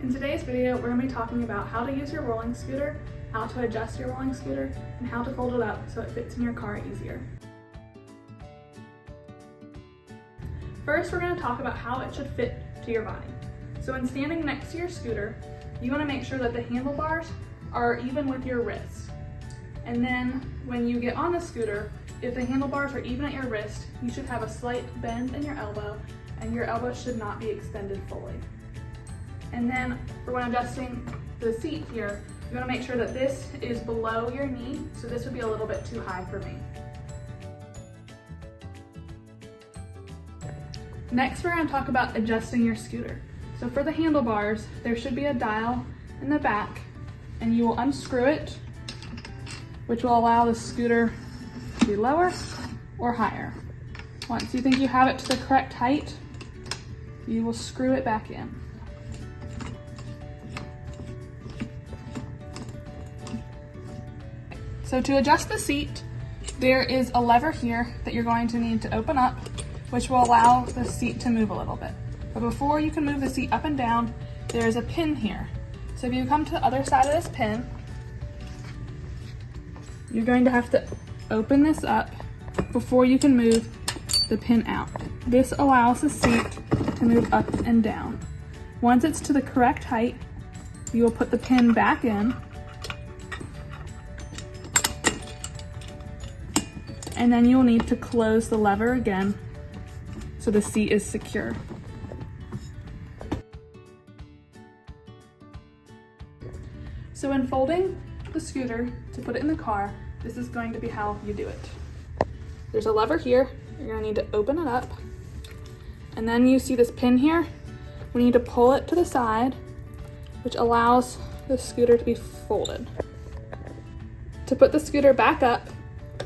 In today's video, we're going to be talking about how to use your rolling scooter, how to adjust your rolling scooter, and how to fold it up so it fits in your car easier. First, we're going to talk about how it should fit to your body. So when standing next to your scooter, you want to make sure that the handlebars are even with your wrist. And then when you get on the scooter, if the handlebars are even at your wrist, you should have a slight bend in your elbow, and your elbow should not be extended fully. And then for when adjusting the seat here, you want to make sure that this is below your knee, so this would be a little bit too high for me. Next, we're going to talk about adjusting your scooter. So for the handlebars, there should be a dial in the back, and you will unscrew it, which will allow the scooter to be lower or higher. Once you think you have it to the correct height, you will screw it back in. So to adjust the seat, there is a lever here that you're going to need to open up, which will allow the seat to move a little bit. But before you can move the seat up and down, there is a pin here. So if you come to the other side of this pin, you're going to have to open this up before you can move the pin out. This allows the seat to move up and down. Once it's to the correct height, you will put the pin back in, and then you'll need to close the lever again so the seat is secure. So when folding the scooter to put it in the car, this is going to be how you do it. There's a lever here, you're gonna need to open it up, and then you see this pin here, we need to pull it to the side, which allows the scooter to be folded. To put the scooter back up,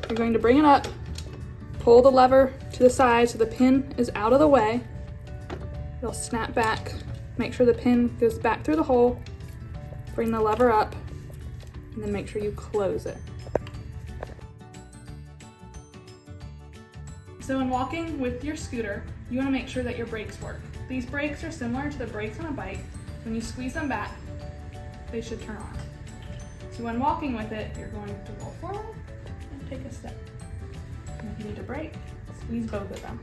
you're going to bring it up, pull the lever to the side so the pin is out of the way. It'll snap back, make sure the pin goes back through the hole, bring the lever up, and then make sure you close it. So when walking with your scooter, you want to make sure that your brakes work. These brakes are similar to the brakes on a bike. When you squeeze them back, they should turn on. So when walking with it, you're going to roll forward and take a step. And if you need to brake, squeeze both of them.